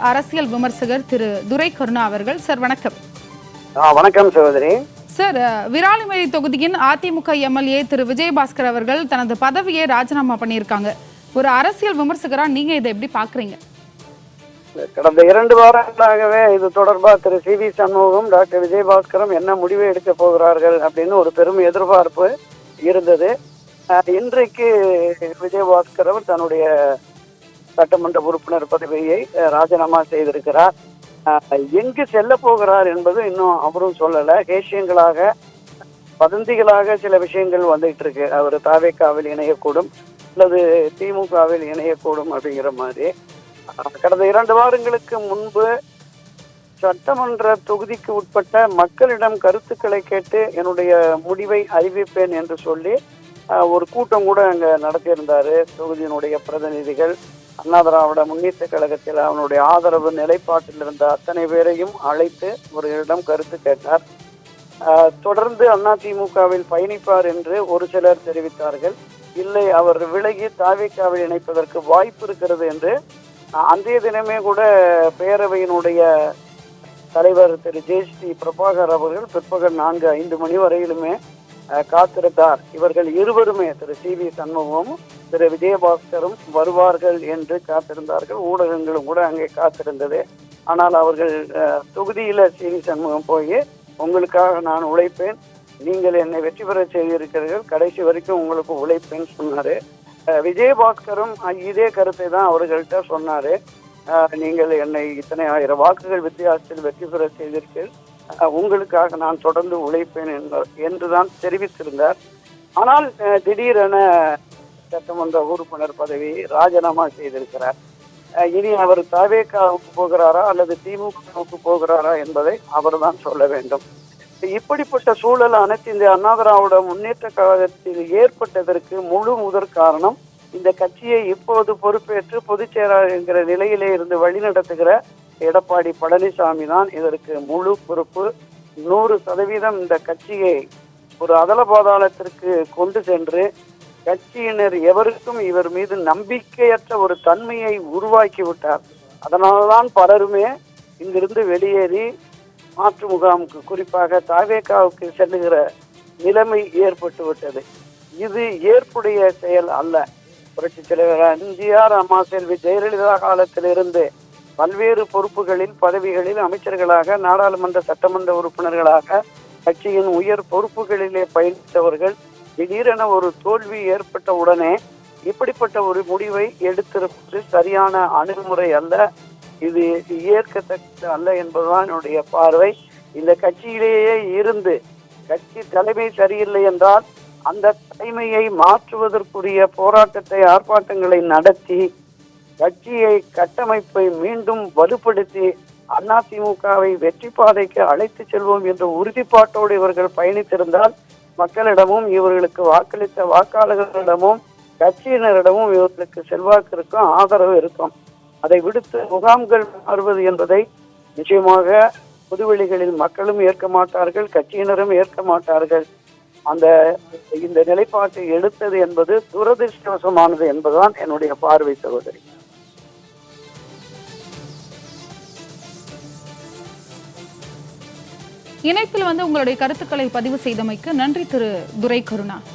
அரசியல் விமர்சகர் திரு துரை கருணா அவர்கள். சார் வணக்கம். வணக்கம் சகோதரி. சார், விராலிமலை தொகுதியின் அதிமுக எம்எல்ஏ திரு விஜயபாஸ்கர் அவர்கள் தனது பதவியை ராஜினாமா பண்ணியிருக்காங்க. ஒரு அரசியல் விமர்சகரா நீங்க இதை எப்படி பாக்குறீங்க? கடந்த 2 வாரங்களாகவே இது தொடர்பாக திரு சி.வி. சண்முகம், டாக்டர் விஜயபாஸ்கரும் என்ன முடிவை எடுக்க போகிறார்கள் அப்படின்னு ஒரு பெரும் எதிர்பார்ப்பு இருந்தது. இன்றைக்கு விஜயபாஸ்கர் அவர் தன்னுடைய சட்டமன்ற உறுப்பினர் பதவியை ராஜினாமா செய்திருக்கிறார். எங்கு செல்ல போகிறார் என்பது இன்னும் அவரும் சொல்லல. கேசியங்களாக வதந்திகளாக சில விஷயங்கள் வந்துகிட்டு இருக்கு. அவர் தாவேக்காவில் இணையக்கூடும் அல்லது திமுகவில் இணையக்கூடும் அப்படிங்கிற மாதிரி. கடந்த 2 வாரங்களுக்கு முன்பு சட்டமன்ற தொகுதிக்கு உட்பட்ட மக்களிடம் கருத்துக்களை கேட்டு என்னுடைய முடிவை அறிவிப்பேன் என்று சொல்லி ஒரு கூட்டம் கூட அங்க நடத்தியிருந்தாரு. தொகுதியினுடைய பிரதிநிதிகள், அண்ணா திராவிட முன்னேற்ற கழகத்தில் அவனுடைய ஆதரவு நிலைப்பாட்டில் இருந்த அத்தனை பேரையும் அழைத்து ஒரு இடம் கருத்து கேட்டார். தொடர்ந்து அதிமுகவில் பயணிப்பார் என்று ஒரு சிலர் தெரிவித்தார்கள். இல்லை, அவர் விலகி தாவேக்காவில் இணைப்பதற்கு வாய்ப்பு இருக்கிறது என்று அன்றைய தினமே கூட பேரவையினுடைய தலைவர் திரு ஜே.சி. பிரபாகர் அவர்கள் பிற்பகல் 4-5 மணி வரையிலுமே காத்திருந்தார். இவர்கள் இருவருமே, திரு சி.வி. சண்முகமும் திரு விஜயபாஸ்கரும் வருவார்கள் என்று காத்திருந்தார்கள். ஊடகங்களும் கூட அங்கே காத்திருந்தது. ஆனால் அவர்கள் தொகுதியில சி.வி. சண்முகம் போய், உங்களுக்காக நான் உழைப்பேன், நீங்கள் என்னை வெற்றி பெற செய்திருக்கிறீர்கள், கடைசி வரைக்கும் உங்களுக்கு உழைப்பேன்னு சொன்னாரு. விஜயபாஸ்கரும் இதே கருத்தை தான் அவர்கள்ட்ட சொன்னாரு. நீங்கள் என்னை இத்தனை 1000 வாக்குகள் வித்தியாசத்தில் வெற்றி பெற செய்தீர்கள், உங்களுக்காக நான் தொடர்ந்து உழைப்பேன் என்றுதான் தெரிவித்திருந்தார். ஆனால் திடீரென சட்டமன்ற உறுப்பினர் பதவியை ராஜினாமா செய்திருக்கிறார். இனி அவர் தாவேக்காவுக்கு போகிறாரா அல்லது திமுகவுக்கு போகிறாரா என்பதை அவர் தான் சொல்ல வேண்டும். இப்படிப்பட்ட சூழல் அனைத்து இந்த அண்ணா திராவிட முன்னேற்ற கழகத்தில் ஏற்பட்டதற்கு முழு முதற் காரணம் இந்த கட்சியை இப்போது பொறுப்பேற்று பொதுச் செயலாளர் என்கிற நிலையிலே இருந்து வழிநடத்துகிற எடப்பாடி பழனிசாமி தான் இதற்கு முழு பொறுப்பு. 100% இந்த கட்சியை ஒரு அதல பாதாளத்திற்கு கொண்டு சென்று கட்சியினர் எவருக்கும் இவர் மீது நம்பிக்கையற்ற ஒரு தன்மையை உருவாக்கி விட்டார். அதனால்தான் பலருமே இங்கிருந்து வெளியேறி மாற்று முகாமுக்கு, குறிப்பாக தாவேக்காவுக்கு செல்லுகிற நிலைமை ஏற்பட்டு விட்டது. இது ஏற்புடைய செயல் அல்ல. புரட்சி தலைவர் எம்ஜிஆர், அம்மா செல்வி ஜெயலலிதா காலத்திலிருந்து பல்வேறு பொறுப்புகளில், பதவிகளில் அமைச்சர்களாக, நாடாளுமன்ற சட்டமன்ற உறுப்பினர்களாக, கட்சியின் உயர் பொறுப்புகளிலே பயணித்தவர்கள் திடீரென ஒரு தோல்வி ஏற்பட்ட உடனே இப்படிப்பட்ட ஒரு முடிவை எடுத்திருப்பது சரியான அணுகுமுறை அல்ல. இது ஏற்கத்தக்கது அல்ல என்பதுதான் என்னுடைய பார்வை. இந்த கட்சியிலேயே இருந்து கட்சி தலைமை சரியில்லை என்றால் அந்த தலைமையை மாற்றுவதற்குரிய போராட்டத்தை, ஆர்ப்பாட்டங்களை நடத்தி கட்சியை கட்டமைப்பை மீண்டும் வலுப்படுத்தி அதிமுகவை வெற்றி பாதைக்கு அழைத்து செல்வோம் என்ற உறுதிப்பாட்டோடு இவர்கள் பயணித்திருந்தால் மக்களிடமும், இவர்களுக்கு வாக்களித்த வாக்காளர்களிடமும், கட்சியினரிடமும் இவர்களுக்கு செல்வாக்கு இருக்கும், ஆதரவு இருக்கும். அதை விடுத்து முகாம்கள் மாறுவது என்பதை நிச்சயமாக பொதுவெளிகளில் மக்களும் ஏற்க மாட்டார்கள், கட்சியினரும் ஏற்க மாட்டார்கள். இந்த நிலைப்பாட்டை எடுத்தது என்பது துரதிருஷ்டவசமானது என்பதுதான் என்னுடைய பார்வை சகோதரி. இணைப்பில் உங்களுடைய கருத்துக்களை பதிவு செய்தமைக்கு நன்றி திரு துரை கருணா.